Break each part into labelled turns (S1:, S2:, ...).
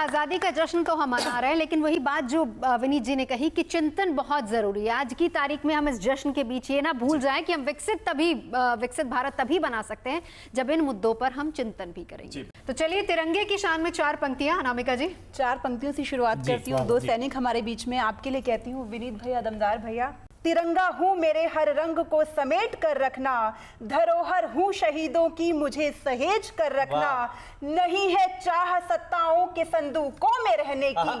S1: आज़ादी का जश्न तो हम मना रहे हैं, लेकिन वही बात जो विनीत जी ने कही कि चिंतन बहुत जरूरी है। आज की तारीख में हम इस जश्न के बीच ये ना भूल जाएं कि हम विकसित भारत तभी बना सकते हैं जब इन मुद्दों पर हम चिंतन भी करेंगे। तो चलिए, तिरंगे की शान में 4 पंक्तियां। अनामिका जी,
S2: 4 पंक्तियों से शुरुआत करती हूँ। 2 सैनिक हमारे बीच में, आपके लिए कहती हूँ विनीत भैया, दमदार भैया। तिरंगा हूँ मेरे हर रंग को समेट कर रखना, धरोहर हूँ शहीदों की मुझे सहेज कर रखना। नहीं है चाह सत्ताओं के संदूकों में रहने की,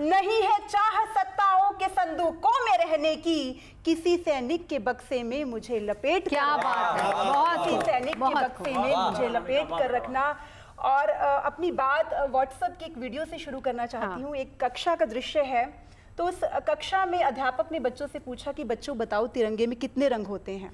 S2: नहीं है चाह सत्ताओं के संदूकों में रहने की, किसी सैनिक के बक्से में मुझे लपेट
S1: क्या बात है,
S2: बहुत सैनिक के बक्से में मुझे लपेट कर रखना। और अपनी बात व्हाट्सएप की एक वीडियो से शुरू करना चाहती हूँ। एक कक्षा का दृश्य है। तो उस कक्षा में अध्यापक ने बच्चों से पूछा कि बच्चों बताओ तिरंगे में कितने रंग होते हैं।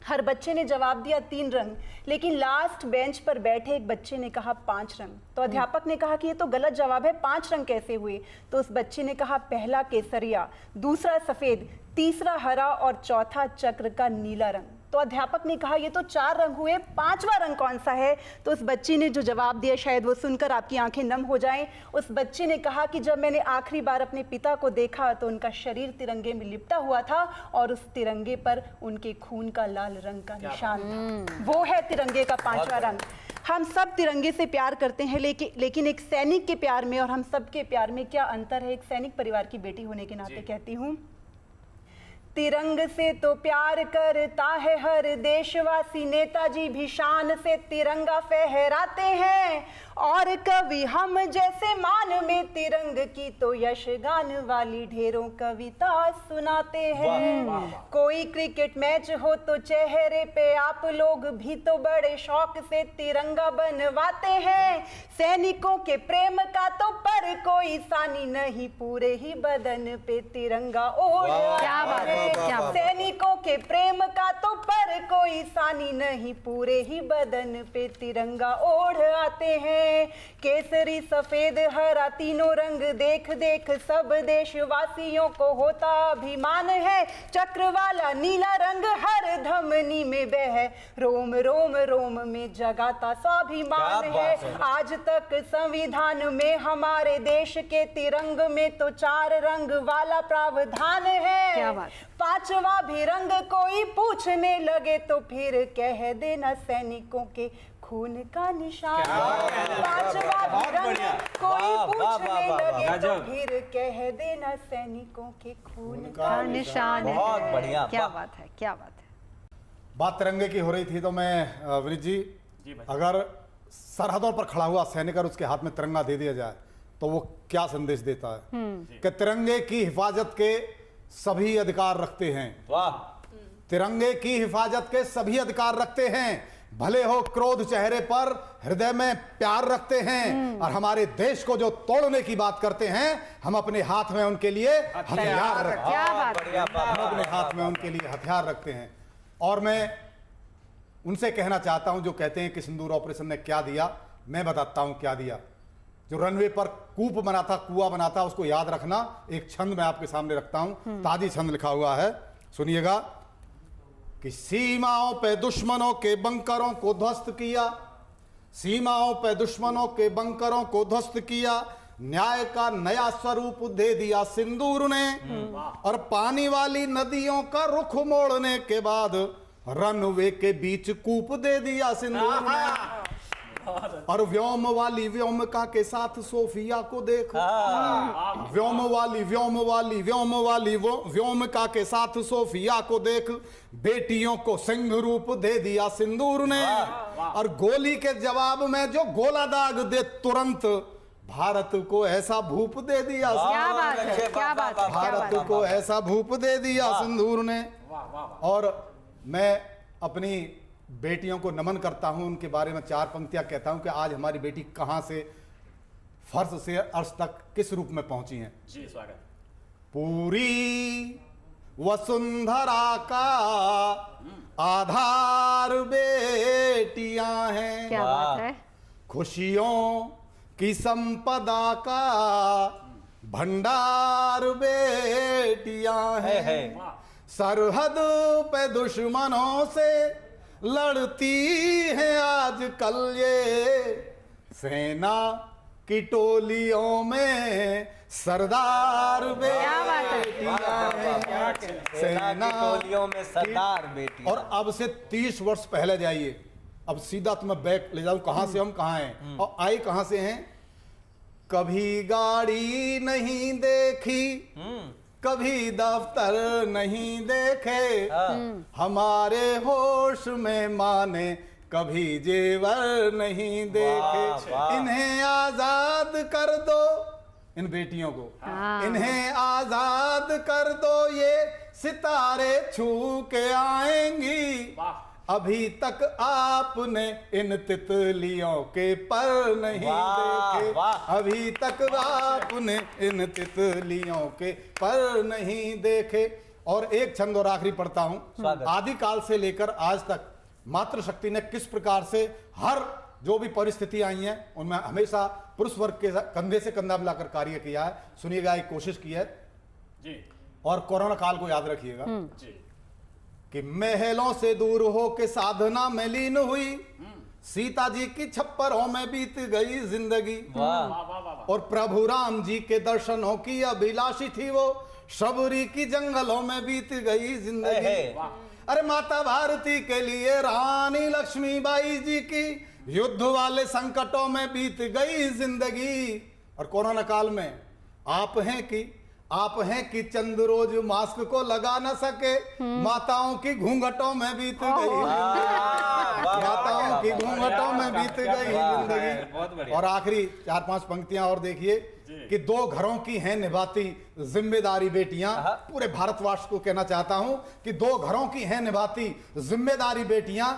S2: हर बच्चे ने जवाब दिया 3 रंग, लेकिन लास्ट बेंच पर बैठे एक बच्चे ने कहा 5 रंग। तो अध्यापक ने कहा कि ये तो गलत जवाब है, 5 रंग कैसे हुए? तो उस बच्चे ने कहा पहला केसरिया, दूसरा सफेद, तीसरा हरा और चौथा चक्र का नीला रंग। तो अध्यापक ने कहा ये तो 4 रंग हुए, 5वां रंग कौन सा है? तो उस बच्चे ने जो जवाब दिया, शायद वो सुनकर आपकी आंखें नम हो जाएं। उस बच्चे ने कहा कि जब मैंने आखिरी बार अपने पिता को देखा तो उनका शरीर तिरंगे में लिपटा हुआ था और उस तिरंगे पर उनके खून का लाल रंग का निशान था। वो है तिरंगे का 5वां रंग। हम सब तिरंगे से प्यार करते हैं, लेकिन एक सैनिक के प्यार में और हम सब के प्यार में क्या अंतर है? एक सैनिक परिवार की बेटी होने के नाते कहती हूँ, तिरंग से तो प्यार करता है हर देशवासी, नेताजी भी शान से तिरंगा फहराते हैं। और कवि हम जैसे मान में तिरंग की तो यशगान वाली ढेरों कविता सुनाते हैं। कोई क्रिकेट मैच हो तो चेहरे पे आप लोग भी तो बड़े शौक से तिरंगा बनवाते हैं। सैनिकों के प्रेम का तो पर कोई सानी नहीं, पूरे ही बदन पे तिरंगा ओढ़। सैनिकों के प्रेम का तो पर कोई सानी नहीं, पूरे ही बदन पे तिरंगा ओढ़ आते हैं। केसरी सफेद हरा तीनों रंग देख देख सब देशवासियों को होता अभिमान है। चक्र वाला नीला रंग हर धमनी में बह, रोम रोम रोम में जगाता स्वाभिमान है। आज तक संविधान में हमारे देश के तिरंग में तो 4 रंग वाला प्रावधान है।
S1: क्या बात।
S2: 5वां भी रंग कोई पूछने लगे तो फिर कह देना सैनिकों के खून का निशान। 5वां भी रंग कोई पूछने लगे तो फिर कह देना सैनिकों के खून का निशान।
S3: बहुत बढ़िया,
S1: क्या बात है, क्या बात है।
S4: बात तिरंगे की हो रही थी तो मैं विनीत जी, अगर सरहदों पर खड़ा हुआ सैनिक और उसके हाथ में तिरंगा दे दिया जाए तो वो क्या संदेश देता है कि तिरंगे की हिफाजत के सभी अधिकार रखते हैं।
S3: वाह।
S4: तिरंगे की हिफाजत के सभी अधिकार रखते हैं, भले हो क्रोध चेहरे पर, हृदय में प्यार रखते हैं। और हमारे देश को जो तोड़ने की बात करते हैं, हम अपने हाथ में उनके लिए हथियार रखते हैं। हम अपने हाथ में उनके लिए हथियार रखते हैं। और मैं उनसे कहना चाहता हूं जो कहते हैं कि सिंदूर ऑपरेशन ने क्या दिया, मैं बताता हूं क्या दिया। जो रनवे पर कूप बना था, कुआं बना था, उसको याद रखना। एक छंद मैं आपके सामने रखता हूं, ताजी छंद लिखा हुआ है, सुनिएगा। कि सीमाओं पे दुश्मनों के बंकरों को ध्वस्त किया, सीमाओं पे दुश्मनों के बंकरों को ध्वस्त किया, न्याय का नया स्वरूप दे दिया सिंदूर ने। और पानी वाली नदियों का रुख मोड़ने के बाद रनवे के बीच कूप दे दिया सिंदूर ने। और व्योम वाली व्योमिका के साथ सोफिया को देख, व्योम वाली व्योमिका के साथ सोफिया को देख, बेटियों को सिंह रूप दे दिया सिंदूर ने। और गोली के जवाब में जो गोला दाग दे तुरंत, भारत को ऐसा भूप दे दिया।
S1: क्या बात है, क्या बात है,
S4: भारत को ऐसा भूप दे दिया सिंदूर ने। और मैं अपनी बेटियों को नमन करता हूं, उनके बारे में 4 पंक्तियां कहता हूं कि आज हमारी बेटी कहां से फर्श से अर्श तक किस रूप में पहुंची हैं।
S3: जी, स्वागत।
S4: पूरी वसुंधरा का आधार बेटियां हैं,
S1: क्या बात है।
S4: खुशियों की संपदा का भंडार बेटियां हैं। सरहद पे दुश्मनों से लड़ती है आजकल ये सेना की टोलियों में सरदार बेटियां हैं,
S3: सेना की टोलियों में सरदार बेटी।
S4: और अब से 30 वर्ष पहले जाइए, अब सीधा तुम्हें बैक ले जाऊं, कहां से हम कहां हैं और आए कहां से हैं। कभी गाड़ी नहीं देखी, कभी दफ्तर नहीं देखे, हमारे होश में माने कभी जेवर नहीं देखे।
S3: वाह।
S4: इन्हें आजाद कर दो, इन बेटियों को इन्हें आजाद कर दो, ये सितारे छू के आएंगी। अभी तक आपने इन तितलियों के पर नहीं देखे, अभी तक आपने इन तितलियों के पर नहीं देखे। और एक छंद और आखिरी पढ़ता हूं। आदिकाल से लेकर आज तक मातृशक्ति ने किस प्रकार से हर जो भी परिस्थितियां आई हैं उनमें हमेशा पुरुष वर्ग के कंधे से कंधा मिलाकर कार्य किया है। सुनिएगा, एक कोशिश की है
S5: जी।
S4: और कोरोना काल को याद रखिएगा कि महलों से दूर हो के साधना में लीन हुई, सीता जी की छप्परों में बीत गई जिंदगी। और प्रभु राम जी के दर्शनों की अभिलाषी थी वो, शबरी की जंगलों में बीत गई जिंदगी। अरे माता भारती के लिए रानी लक्ष्मीबाई जी की युद्ध वाले संकटों में बीत गई जिंदगी। और कोरोना काल में आप हैं कि चंद रोज मास्क को लगा न सके, माताओं की घूंघटों में बीत गई, माताओं की घूंघटों में बीत गई जिंदगी। और आखिरी 4-5 पंक्तियां और देखिए कि 2 घरों की हैं निभाती जिम्मेदारी बेटियां। पूरे भारतवर्ष को कहना चाहता हूं कि 2 घरों की हैं निभाती जिम्मेदारी बेटियां,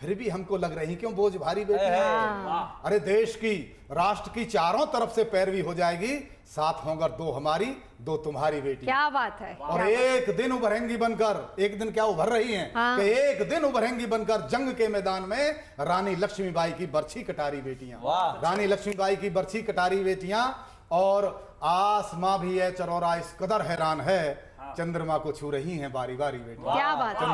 S4: फिर भी हमको लग रही क्यों बोझ भारी बेटियां। अरे देश की, राष्ट्र की चारों तरफ से पैरवी हो जाएगी, साथ होंगे 2 हमारी 2 तुम्हारी बेटी।
S1: क्या बात है।
S4: और एक दिन उभरेंगी बनकर, एक दिन क्या उभर रही हैं कि एक दिन उभरेंगी बनकर जंग के मैदान में रानी लक्ष्मीबाई की बरछी कटारी बेटियां, रानी लक्ष्मीबाई की बरछी कटारी बेटियां। और आसमां भी है चरौरा इस कदर हैरान है, चंद्रमा को छू रही हैं बारी बारी बेटियां।
S1: क्या बात है।